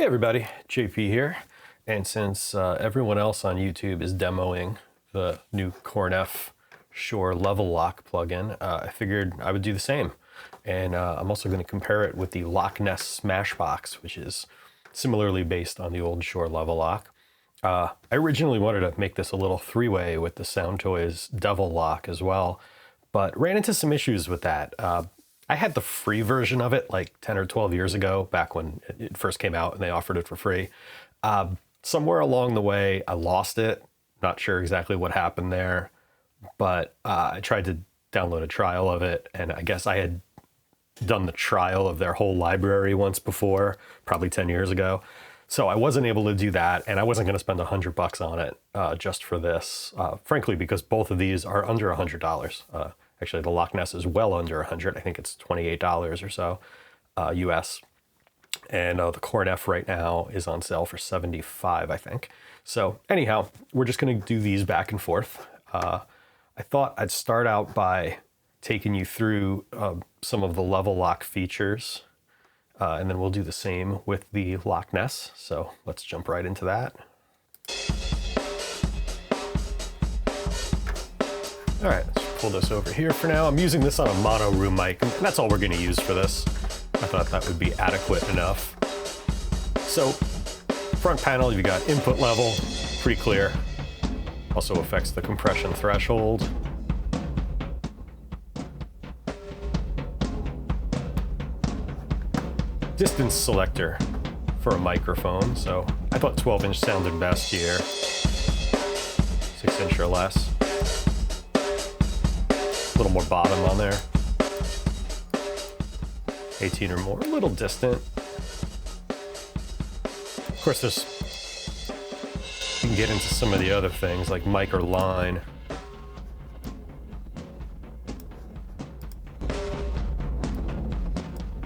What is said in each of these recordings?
Hey everybody, JP here. And since everyone else on YouTube is demoing the new Korneff Shure Level-Loc plugin, I figured I would do the same. And I'm also going to compare it with the Loc-Ness Smashbox, which is similarly based on the old Shure Level-Loc. I originally wanted to make this a little three-way with the Soundtoys Devil Lock as well, but ran into some issues with that. I had the free version of it like 10 or 12 years ago, back when it first came out and they offered it for free. Somewhere along the way, I lost it. Not sure exactly what happened there, but I tried to download a trial of it, and I guess I had done the trial of their whole library once before, probably 10 years ago. So I wasn't able to do that, and I wasn't going to spend $100 on it just for this, frankly, because both of these are under $100. Actually, the Loc-Ness is well under $100. I think it's $28 or so US. And the Korneff right now is on sale for $75, I think. So anyhow, we're just going to do these back and forth. I thought I'd start out by taking you through some of the Level-Loc features, and then we'll do the same with the Loc-Ness. So let's jump right into that. All right, let's pull this over here for now. I'm using this on a mono room mic, and that's all we're going to use for this. I thought that would be adequate enough. So, front panel, you've got input level, pretty clear. Also affects the compression threshold. Distance selector for a microphone, so I thought 12-inch sounded best here. 6-inch or less. A little more bottom on there. 18 or more, a little distant. Of course, you can get into some of the other things like mic or line.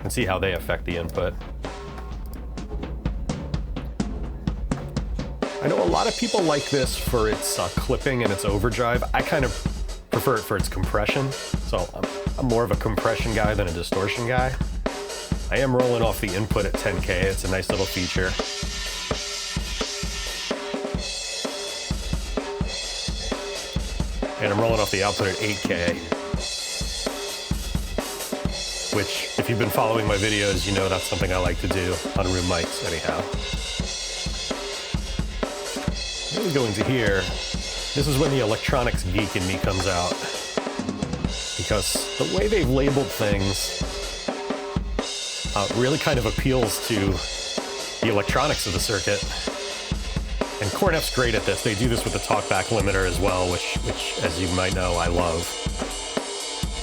And see how they affect the input. I know a lot of people like this for its clipping and its overdrive. I kind of prefer it for its compression. So I'm more of a compression guy than a distortion guy. I am rolling off the input at 10K. It's a nice little feature. And I'm rolling off the output at 8K. Which, if you've been following my videos, you know that's something I like to do on room mics anyhow. Then we go into here. This is when the electronics geek in me comes out. Because the way they've labeled things really kind of appeals to the electronics of the circuit. And Korneff's great at this. They do this with the talkback limiter as well, which as you might know, I love.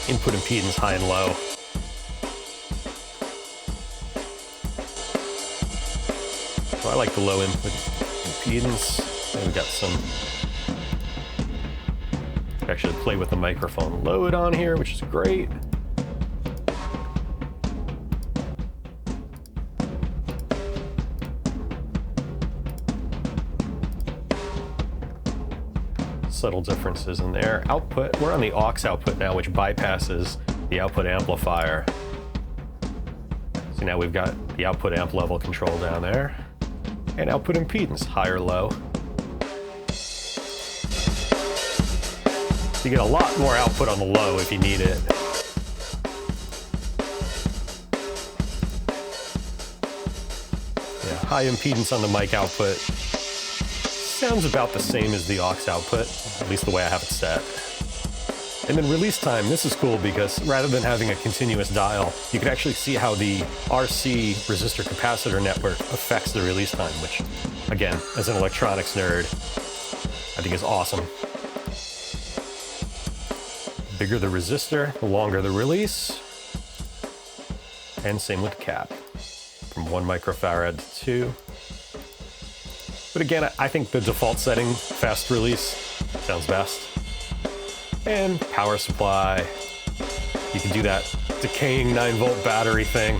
Input impedance high and low. So I like the low input impedance. And we've got some, actually play with the microphone load on here, which is great. Subtle differences in there. Output, we're on the aux output now, which bypasses the output amplifier. So now we've got the output amp level control down there. And output impedance, high or low. You get a lot more output on the low if you need it. Yeah, high impedance on the mic output. Sounds about the same as the aux output, at least the way I have it set. And then release time, this is cool because rather than having a continuous dial, you can actually see how the RC resistor capacitor network affects the release time, which, again, as an electronics nerd, I think is awesome. Bigger the resistor, the longer the release. And same with the cap, from 1 microfarad to 2. But again, I think the default setting, fast release, sounds best. And power supply. You can do that decaying 9-volt battery thing.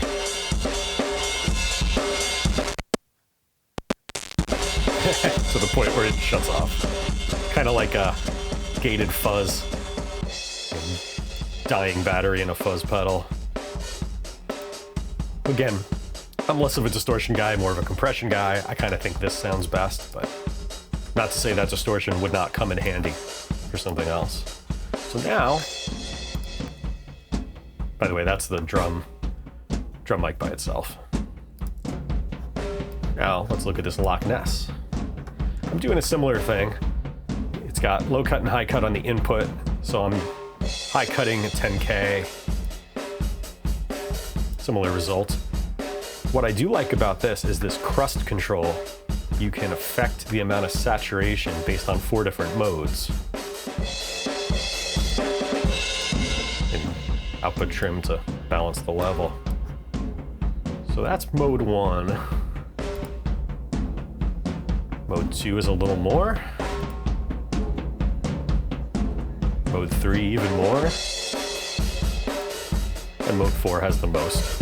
To the point where it shuts off. Kind of like a gated fuzz. Dying battery in a fuzz pedal. Again, I'm less of a distortion guy, more of a compression guy. I kind of think this sounds best, but not to say that distortion would not come in handy for something else. So now, by the way, that's the drum mic by itself. Now let's look at this Loc-Ness. I'm doing a similar thing. It's got low cut and high cut on the input, so I'm high cutting at 10K. Similar result. What I do like about this is this crust control. You can affect the amount of saturation based on 4 different modes. And output trim to balance the level. So that's mode 1. Mode 2 is a little more. Mode 3 even more. And mode 4 has the most.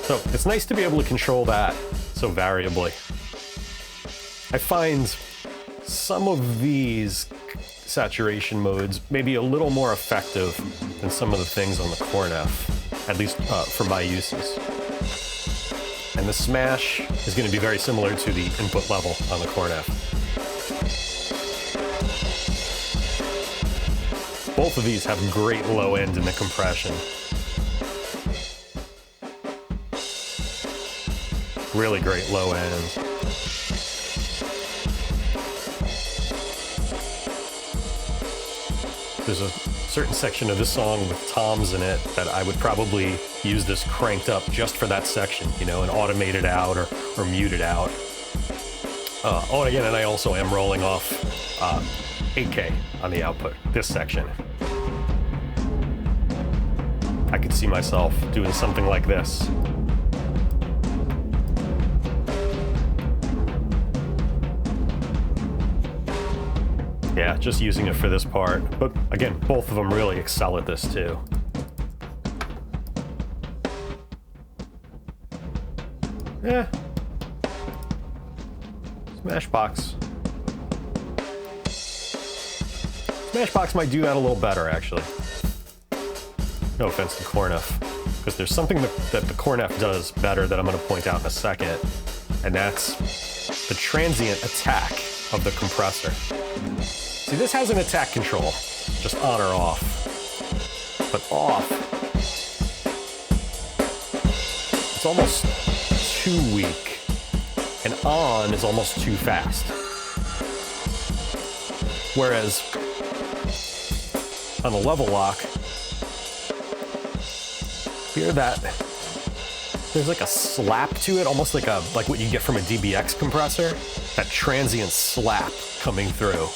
So it's nice to be able to control that so variably. I find some of these saturation modes may be a little more effective than some of the things on the Korneff, at least for my uses. And the smash is going to be very similar to the input level on the Korneff. Both of these have great low end in the compression. Really great low end. There's a certain section of this song with toms in it that I would probably use this cranked up just for that section, you know, and automate it out or mute it out. Oh, and again, and I also am rolling off 8K on the output, this section. I could see myself doing something like this. Yeah, just using it for this part. But again, both of them really excel at this too. Yeah. Smashbox. Smashbox might do that a little better, actually. No offense to Korneff, because there's something that the Korneff does better that I'm going to point out in a second, and that's the transient attack of the compressor. See, this has an attack control, just on or off. But off, it's almost too weak, and on is almost too fast. Whereas on the level lock, hear that there's like a slap to it, almost like what you get from a DBX compressor, that transient slap coming through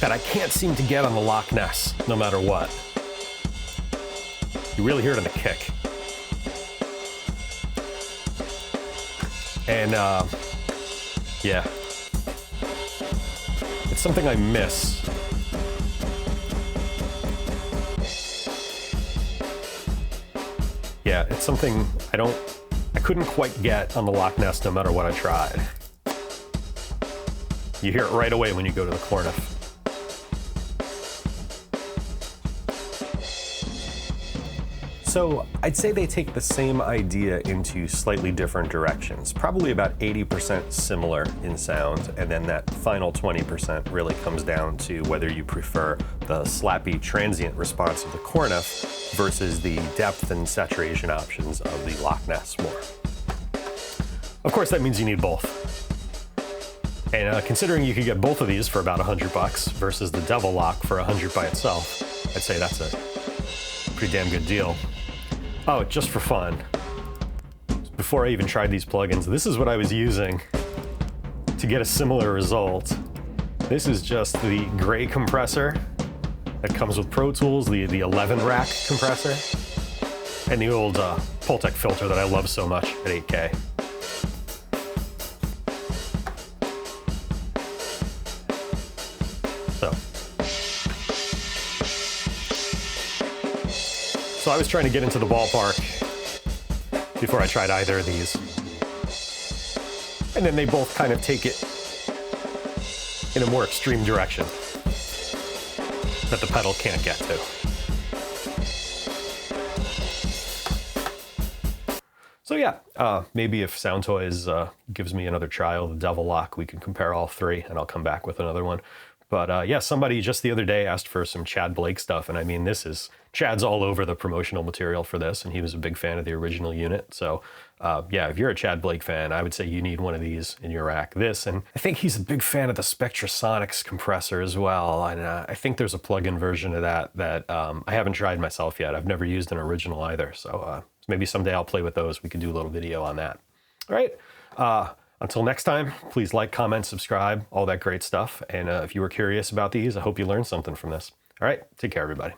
that I can't seem to get on the Loc-Ness, no matter what. You really hear it in the kick. And yeah, it's something I miss. Yeah, it's something I couldn't quite get on the Loc-Ness no matter what I tried. You hear it right away when you go to the Korneff. So I'd say they take the same idea into slightly different directions, probably about 80% similar in sound, and then that final 20% really comes down to whether you prefer the slappy transient response of the Korneff versus the depth and saturation options of the Loc-Ness more. Of course, that means you need both. And considering you could get both of these for about $100 versus the Devil Lock for $100 by itself, I'd say that's a pretty damn good deal. Oh, just for fun, before I even tried these plugins, this is what I was using to get a similar result. This is just the gray compressor that comes with Pro Tools, the 11 rack compressor, and the old Pultec filter that I love so much at 8K. So I was trying to get into the ballpark before I tried either of these. And then they both kind of take it in a more extreme direction that the pedal can't get to. So yeah, maybe if Sound Toys gives me another trial of the Devil Lock, we can compare all three, and I'll come back with another one. But yeah, somebody just the other day asked for some Chad Blake stuff, and I mean, Chad's all over the promotional material for this, and he was a big fan of the original unit. So yeah, if you're a Chad Blake fan, I would say you need one of these in your rack. This, and I think he's a big fan of the Spectrasonics compressor as well, and I think there's a plug-in version of that I haven't tried myself yet. I've never used an original either, so maybe someday I'll play with those. We can do a little video on that. All right. Until next time, please like, comment, subscribe, all that great stuff. And if you were curious about these, I hope you learned something from this. All right. Take care, everybody.